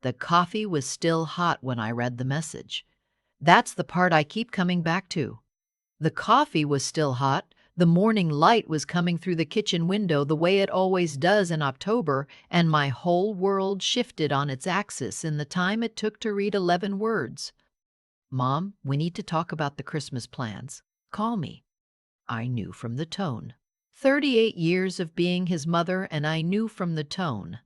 The coffee was still hot when I read the message. That's the part I keep coming back to. The coffee was still hot. The morning light was coming through the kitchen window the way it always does in October, and my whole world shifted on its axis in the time it took to read 11 words. "Mom, we need to talk about the Christmas plans. Call me." I knew from the tone. 38 years of being his mother, and I knew from the tone.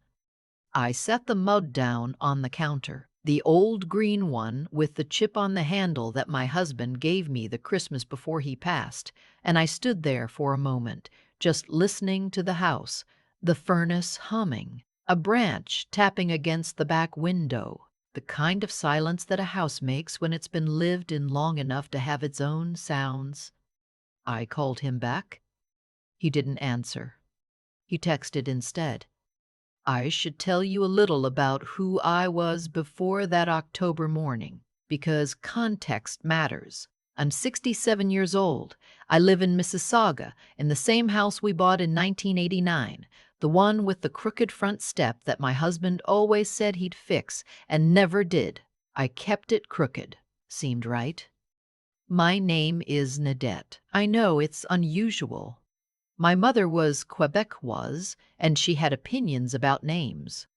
I set the mug down on the counter, the old green one with the chip on the handle that my husband gave me the Christmas before he passed, and I stood there for a moment, just listening to the house, the furnace humming, a branch tapping against the back window, the kind of silence that a house makes when it's been lived in long enough to have its own sounds. I called him back. He didn't answer. He texted instead. I should tell you a little about who I was before that October morning, because context matters. I'm 67 years old. I live in Mississauga, in the same house we bought in 1989, the one with the crooked front step that my husband always said he'd fix and never did. I kept it crooked. Seemed right. My name is Nadette. I know it's unusual. My mother was Quebecoise, and she had opinions about names.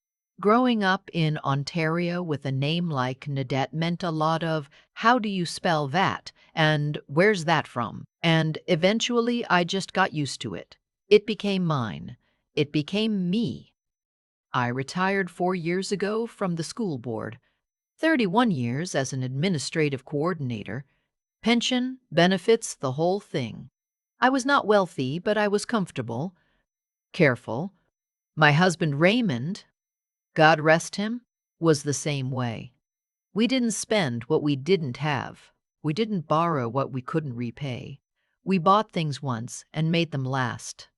Growing up in Ontario with a name like Nadette meant a lot of, "How do you spell that?" and "Where's that from?" And eventually I just got used to it. It became mine. It became me. I retired 4 years ago from the school board, 31 years as an administrative coordinator. Pension, benefits, the whole thing. I was not wealthy, but I was comfortable, careful. My husband Raymond, God rest him, was the same way. We didn't spend what we didn't have. We didn't borrow what we couldn't repay. We bought things once and made them last.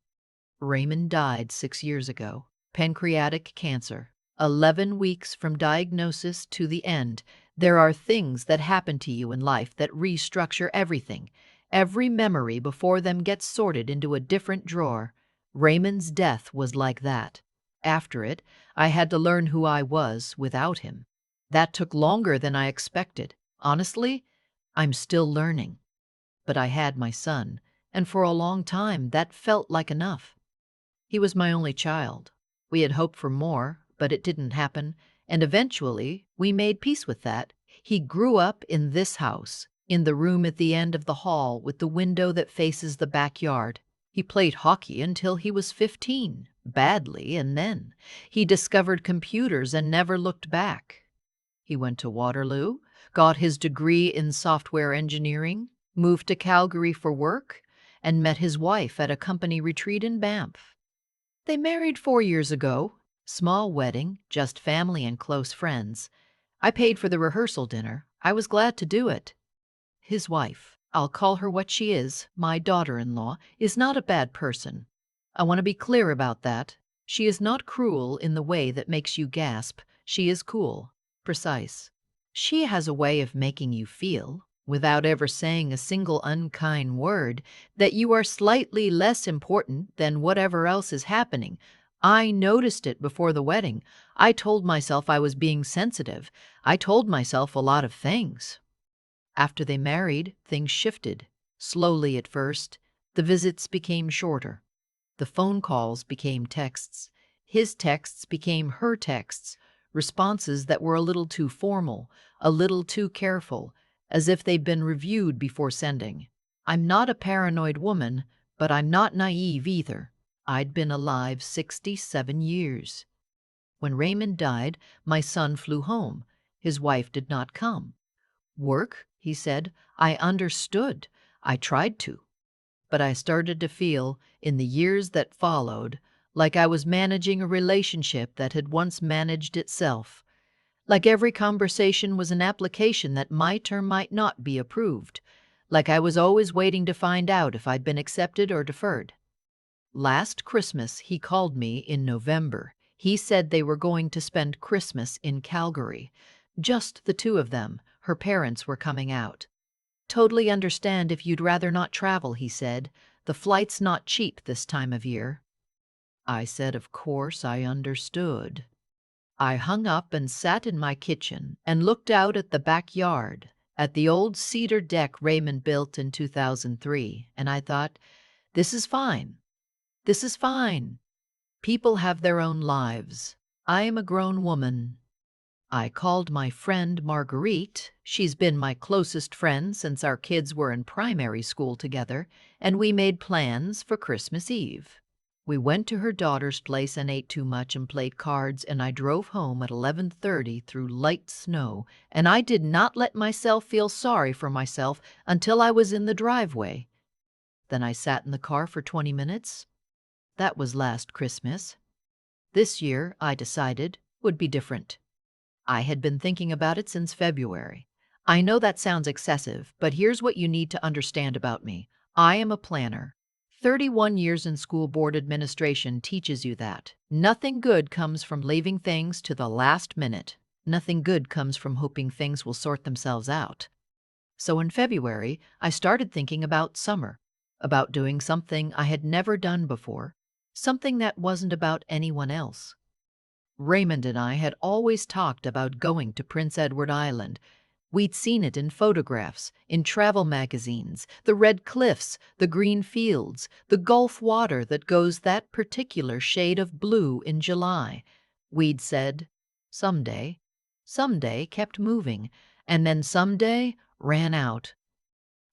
Raymond died 6 years ago, pancreatic cancer. 11 weeks from diagnosis to the end. There are things that happen to you in life that restructure everything. Every memory before them gets sorted into a different drawer. Raymond's death was like that. After it, I had to learn who I was without him. That took longer than I expected. Honestly, I'm still learning. But I had my son, and for a long time that felt like enough. He was my only child. We had hoped for more, but it didn't happen, and eventually we made peace with that. He grew up in this house, in the room at the end of the hall with the window that faces the backyard. He played hockey until he was 15, badly, and then he discovered computers and never looked back. He went to Waterloo, got his degree in software engineering, moved to Calgary for work, and met his wife at a company retreat in Banff. They married 4 years ago. Small wedding, just family and close friends. I paid for the rehearsal dinner. I was glad to do it. His wife, I'll call her what she is, my daughter-in-law, is not a bad person. I want to be clear about that. She is not cruel in the way that makes you gasp. She is cool, precise. She has a way of making you feel, without ever saying a single unkind word, that you are slightly less important than whatever else is happening. I noticed it before the wedding. I told myself I was being sensitive. I told myself a lot of things. After they married, things shifted. Slowly at first. The visits became shorter. The phone calls became texts. His texts became her texts, responses that were a little too formal, a little too careful, as if they'd been reviewed before sending. I'm not a paranoid woman, but I'm not naive either. I'd been alive 67 years. When Raymond died, my son flew home. His wife did not come. Work, he said. I understood. I tried to. But I started to feel, in the years that followed, like I was managing a relationship that had once managed itself. Like every conversation was an application that might or might not be approved. Like I was always waiting to find out if I'd been accepted or deferred. Last Christmas, he called me in November. He said they were going to spend Christmas in Calgary. Just the two of them. Her parents were coming out. Totally understand if you'd rather not travel, he said. The flight's not cheap this time of year. I said, of course I understood. I hung up and sat in my kitchen and looked out at the backyard, at the old cedar deck Raymond built in 2003, and I thought, this is fine. This is fine. People have their own lives. I am a grown woman. I called my friend Marguerite. She's been my closest friend since our kids were in primary school together, and we made plans for Christmas Eve. We went to her daughter's place and ate too much and played cards, and I drove home at 11:30 through light snow, and I did not let myself feel sorry for myself until I was in the driveway. Then I sat in the car for 20 minutes. That was last Christmas. This year, I decided, would be different. I had been thinking about it since February. I know that sounds excessive, but here's what you need to understand about me. I am a planner. 31 years in school board administration teaches you that. Nothing good comes from leaving things to the last minute. Nothing good comes from hoping things will sort themselves out. So in February, I started thinking about summer, about doing something I had never done before, something that wasn't about anyone else. Raymond and I had always talked about going to Prince Edward Island. We'd seen it in photographs, in travel magazines, the red cliffs, the green fields, the Gulf water that goes that particular shade of blue in July. We'd said, someday, someday, kept moving, and then someday ran out.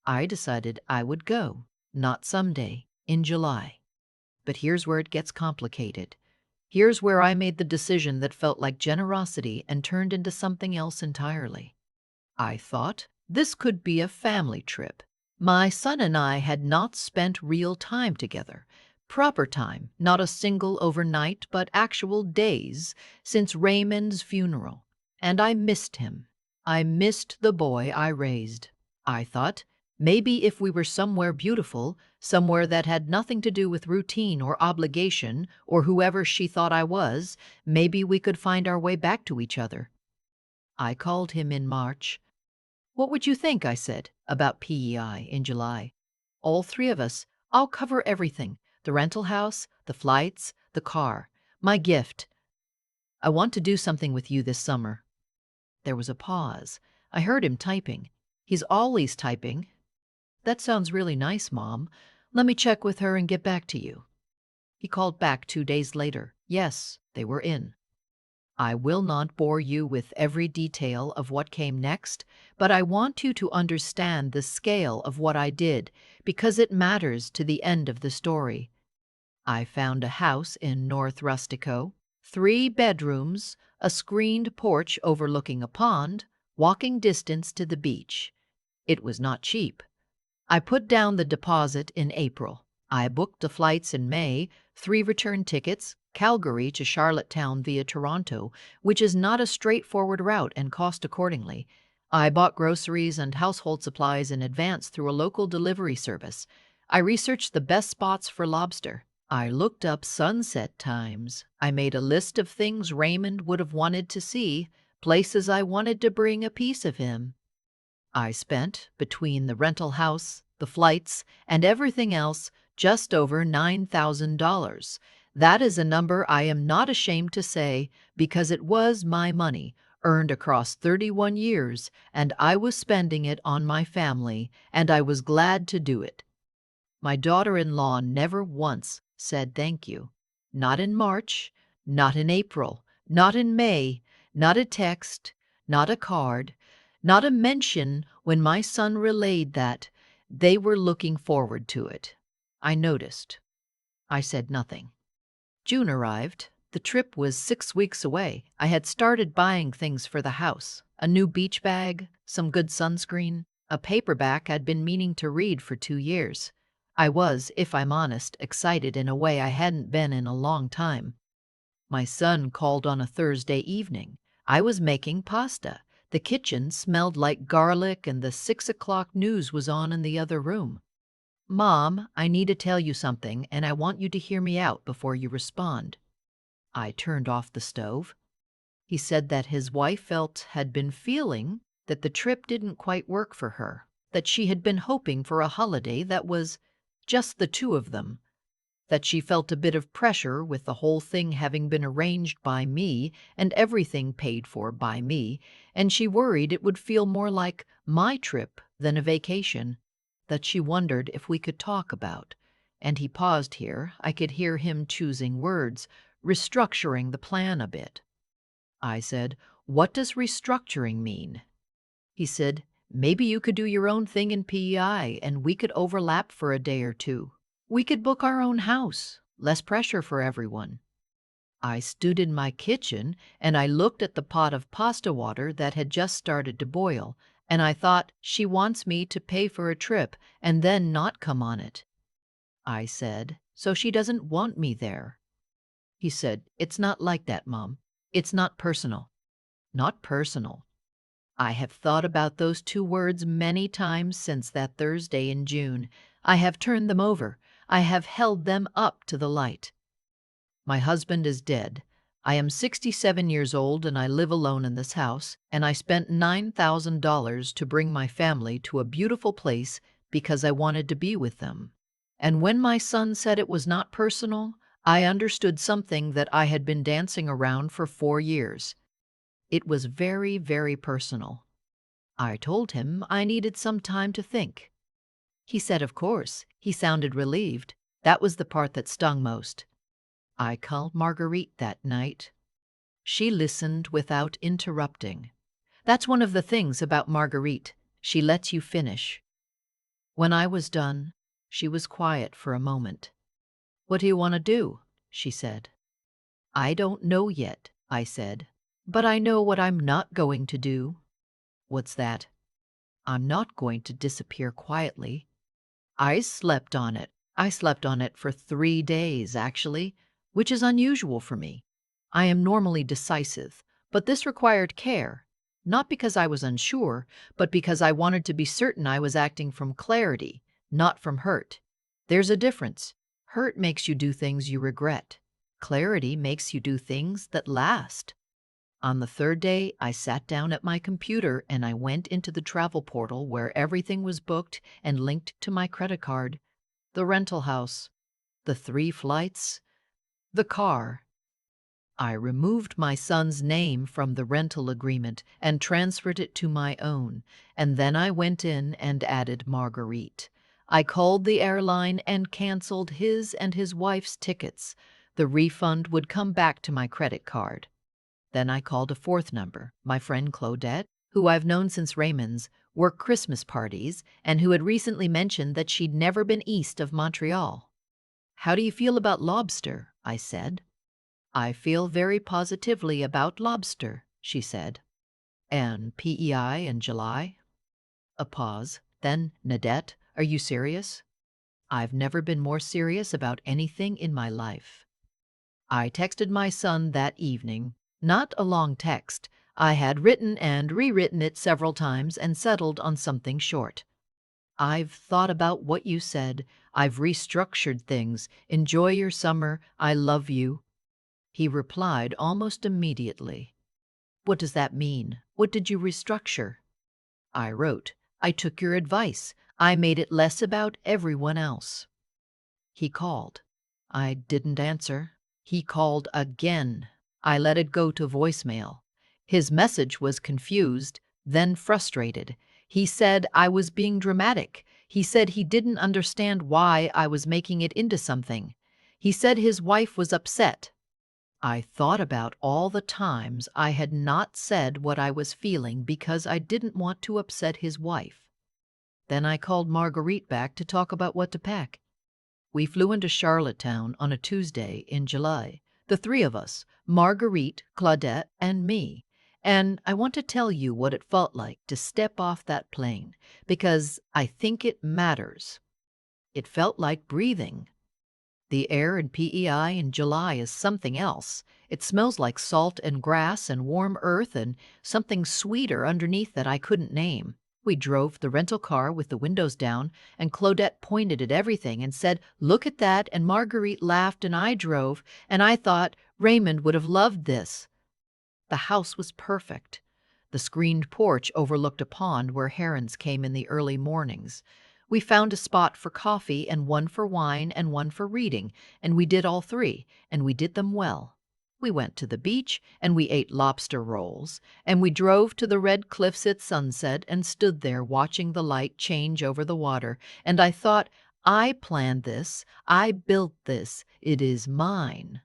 I decided I would go, not someday, in July. But here's where it gets complicated. Here's where I made the decision that felt like generosity and turned into something else entirely. I thought this could be a family trip. My son and I had not spent real time together, proper time, not a single overnight, but actual days since Raymond's funeral. And I missed him. I missed the boy I raised. I thought, maybe if we were somewhere beautiful, somewhere that had nothing to do with routine or obligation or whoever she thought I was, maybe we could find our way back to each other. I called him in March. What would you think, I said, about PEI in July? All three of us. I'll cover everything. The rental house, the flights, the car. My gift. I want to do something with you this summer. There was a pause. I heard him typing. He's always typing. That sounds really nice, Mom. Let me check with her and get back to you. He called back 2 days later. Yes, they were in. I will not bore you with every detail of what came next, but I want you to understand the scale of what I did because it matters to the end of the story. I found a house in North Rustico, 3 bedrooms, a screened porch overlooking a pond, walking distance to the beach. It was not cheap. I put down the deposit in April. I booked the flights in May, 3 return tickets, Calgary to Charlottetown via Toronto, which is not a straightforward route and cost accordingly. I bought groceries and household supplies in advance through a local delivery service. I researched the best spots for lobster. I looked up sunset times. I made a list of things Raymond would have wanted to see, places I wanted to bring a piece of him. I spent, between the rental house, the flights, and everything else, just over $9,000. That is a number I am not ashamed to say because it was my money, earned across 31 years, and I was spending it on my family, and I was glad to do it. My daughter-in-law never once said thank you. Not in March, not in April, not in May, not a text, not a card, not a mention when my son relayed that they were looking forward to it. I noticed. I said nothing. June arrived. The trip was 6 weeks away. I had started buying things for the house. A new beach bag, some good sunscreen, a paperback I'd been meaning to read for 2 years. I was, if I'm honest, excited in a way I hadn't been in a long time. My son called on a Thursday evening. I was making pasta. The kitchen smelled like garlic and the 6 o'clock news was on in the other room. Mom, I need to tell you something and I want you to hear me out before you respond. I turned off the stove. He said that his wife had been feeling that the trip didn't quite work for her, that she had been hoping for a holiday that was just the 2 of them. that she felt a bit of pressure with the whole thing having been arranged by me and everything paid for by me, and she worried it would feel more like my trip than a vacation, that she wondered if we could talk about. And he paused here. I could hear him choosing words, restructuring the plan a bit. I said, "What does restructuring mean?" He said, "Maybe you could do your own thing in PEI and we could overlap for a day or two. We could book our own house, less pressure for everyone." I stood in my kitchen and I looked at the pot of pasta water that had just started to boil, and I thought, she wants me to pay for a trip and then not come on it. I said, "So she doesn't want me there." He said, "It's not like that, Mom. It's not personal." Not personal. I have thought about those two words many times since that Thursday in June. I have turned them over. I have held them up to the light. My husband is dead. I am 67 years old and I live alone in this house, and I spent $9,000 to bring my family to a beautiful place because I wanted to be with them. And when my son said it was not personal, I understood something that I had been dancing around for 4 years. It was very, very personal. I told him I needed some time to think. He said, of course. He sounded relieved. That was the part that stung most. I called Marguerite that night. She listened without interrupting. That's one of the things about Marguerite. She lets you finish. When I was done, she was quiet for a moment. "What do you want to do?" she said. "I don't know yet," I said, "but I know what I'm not going to do." "What's that?" "I'm not going to disappear quietly." I slept on it. I slept on it for 3 days, actually, which is unusual for me. I am normally decisive, but this required care, not because I was unsure, but because I wanted to be certain I was acting from clarity, not from hurt. There's a difference. Hurt makes you do things you regret. Clarity makes you do things that last. On the third day, I sat down at my computer and I went into the travel portal where everything was booked and linked to my credit card. The rental house, the 3 flights, the car. I removed my son's name from the rental agreement and transferred it to my own, and then I went in and added Marguerite. I called the airline and canceled his and his wife's tickets. The refund would come back to my credit card. Then I called a 4th number, my friend Claudette, who I've known since Raymond's work Christmas parties and who had recently mentioned that she'd never been east of Montreal. "How do you feel about lobster?" I said. "I feel very positively about lobster," she said. "And PEI in July?" A pause. Then, "Nadette, are you serious?" "I've never been more serious about anything in my life." I texted my son that evening. Not a long text. I had written and rewritten it several times and settled on something short. "I've thought about what you said. I've restructured things. Enjoy your summer. I love you." He replied almost immediately. "What does that mean? What did you restructure?" I wrote, "I took your advice. I made it less about everyone else." He called. I didn't answer. He called again. I let it go to voicemail. His message was confused, then frustrated. He said I was being dramatic. He said he didn't understand why I was making it into something. He said his wife was upset. I thought about all the times I had not said what I was feeling because I didn't want to upset his wife. Then I called Marguerite back to talk about what to pack. We flew into Charlottetown on a Tuesday in July, the 3 of us, Marguerite, Claudette, and me. And I want to tell you what it felt like to step off that plane, because I think it matters. It felt like breathing. The air in PEI in July is something else. It smells like salt and grass and warm earth and something sweeter underneath that I couldn't name. We drove the rental car with the windows down, and Claudette pointed at everything and said, "Look at that," and Marguerite laughed and I drove, and I thought Raymond would have loved this. The house was perfect. The screened porch overlooked a pond where herons came in the early mornings. We found a spot for coffee and one for wine and one for reading, and we did all three, and we did them well. We went to the beach and we ate lobster rolls, and we drove to the red cliffs at sunset and stood there watching the light change over the water. And I thought, I planned this, I built this, it is mine.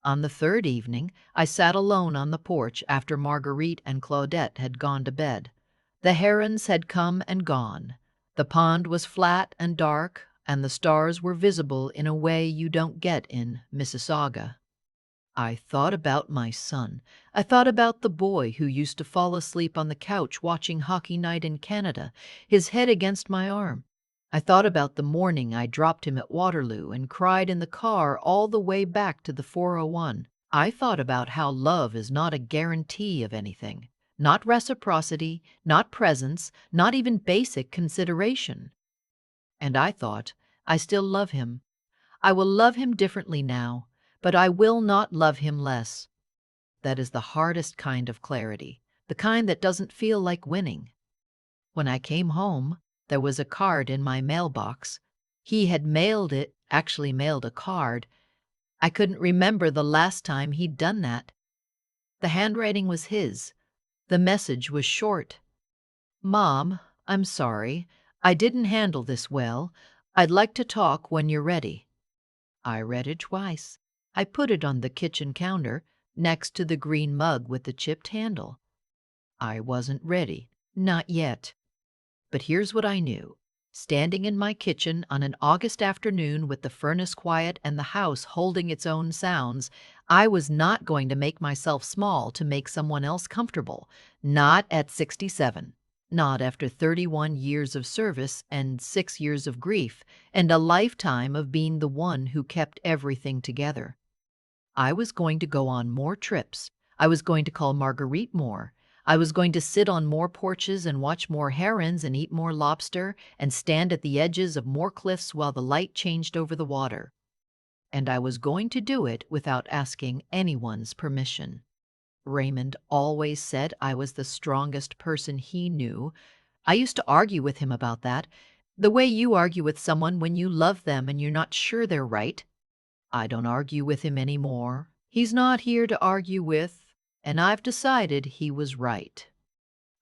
On the third evening, I sat alone on the porch after Marguerite and Claudette had gone to bed. The herons had come and gone. The pond was flat and dark, and the stars were visible in a way you don't get in Mississauga. I thought about my son. I thought about the boy who used to fall asleep on the couch watching Hockey Night in Canada, his head against my arm. I thought about the morning I dropped him at Waterloo and cried in the car all the way back to the 401. I thought about how love is not a guarantee of anything, not reciprocity, not presence, not even basic consideration. And I thought, I still love him. I will love him differently now, but I will not love him less. That is the hardest kind of clarity, the kind that doesn't feel like winning. When I came home, there was a card in my mailbox. He had actually mailed a card. I couldn't remember the last time he'd done that. The handwriting was his. The message was short. Mom, I'm sorry. I didn't handle this well. I'd like to talk when you're ready. I read it twice. I put it on the kitchen counter next to the green mug with the chipped handle. I wasn't ready. Not yet. But here's what I knew. Standing in my kitchen on an August afternoon with the furnace quiet and the house holding its own sounds, I was not going to make myself small to make someone else comfortable. Not at 67. Not after 31 years of service and 6 years of grief and a lifetime of being the one who kept everything together. I was going to go on more trips. I was going to call Marguerite more. I was going to sit on more porches and watch more herons and eat more lobster and stand at the edges of more cliffs while the light changed over the water. And I was going to do it without asking anyone's permission. Raymond always said I was the strongest person he knew. I used to argue with him about that, the way you argue with someone when you love them and you're not sure they're right. I don't argue with him anymore. He's not here to argue with, and I've decided he was right.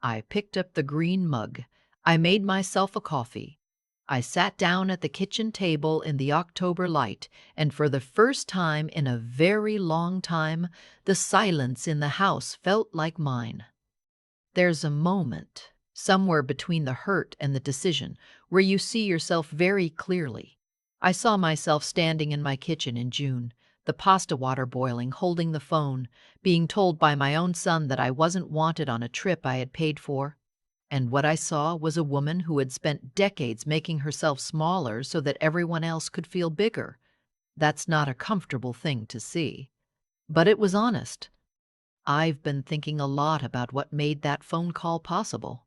I picked up the green mug. I made myself a coffee. I sat down at the kitchen table in the October light, and for the first time in a very long time, the silence in the house felt like mine. There's a moment, somewhere between the hurt and the decision, where you see yourself very clearly. I saw myself standing in my kitchen in June, the pasta water boiling, holding the phone, being told by my own son that I wasn't wanted on a trip I had paid for. And what I saw was a woman who had spent decades making herself smaller so that everyone else could feel bigger. That's not a comfortable thing to see. But it was honest. I've been thinking a lot about what made that phone call possible.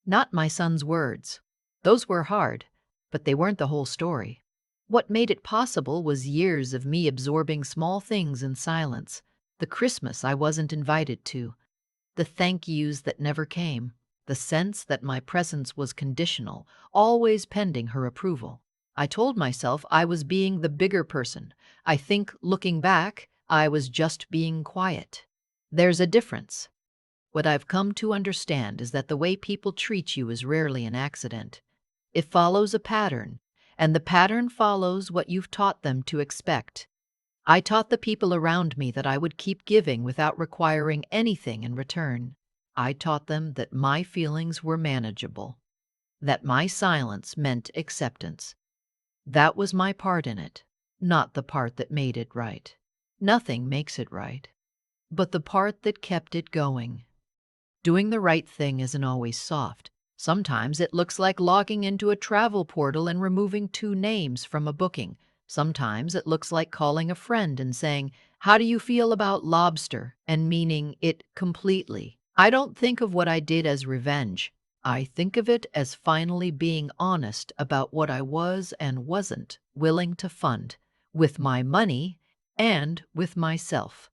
Not my son's words. Those were hard, but they weren't the whole story. What made it possible was years of me absorbing small things in silence. The Christmas I wasn't invited to. The thank yous that never came. The sense that my presence was conditional, always pending her approval. I told myself I was being the bigger person. I think, looking back, I was just being quiet. There's a difference. What I've come to understand is that the way people treat you is rarely an accident. It follows a pattern, and the pattern follows what you've taught them to expect. I taught the people around me that I would keep giving without requiring anything in return. I taught them that my feelings were manageable, that my silence meant acceptance. That was my part in it, not the part that made it right. Nothing makes it right, but the part that kept it going. Doing the right thing isn't always soft. Sometimes it looks like logging into a travel portal and removing 2 names from a booking. Sometimes it looks like calling a friend and saying, "How do you feel about lobster?" and meaning it completely. I don't think of what I did as revenge. I think of it as finally being honest about what I was and wasn't willing to fund, with my money and with myself.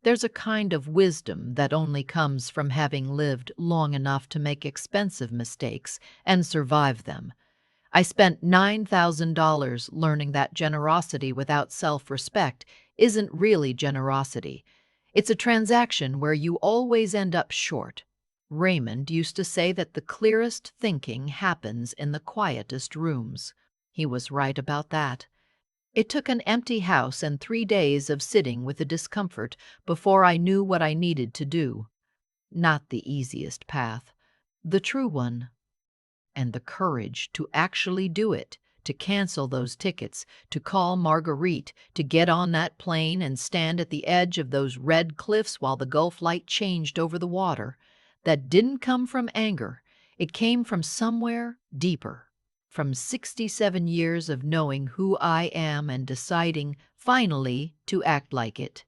There's a kind of wisdom that only comes from having lived long enough to make expensive mistakes and survive them. I spent $9,000 learning that generosity without self-respect isn't really generosity. It's a transaction where you always end up short. Raymond used to say that the clearest thinking happens in the quietest rooms. He was right about that. It took an empty house and 3 days of sitting with the discomfort before I knew what I needed to do. Not the easiest path, the true one. And the courage to actually do it, to cancel those tickets, to call Marguerite, to get on that plane and stand at the edge of those red cliffs while the Gulf light changed over the water. That didn't come from anger. It came from somewhere deeper. From 67 years of knowing who I am and deciding, finally, to act like it.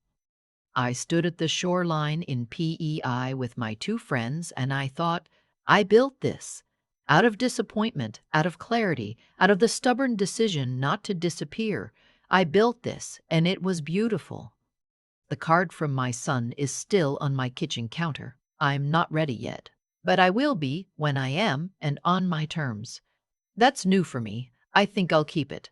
I stood at the shoreline in PEI with my two friends, and I thought, I built this. Out of disappointment, out of clarity, out of the stubborn decision not to disappear. I built this, and it was beautiful. The card from my son is still on my kitchen counter. I'm not ready yet, but I will be when I am and on my terms. That's new for me. I think I'll keep it.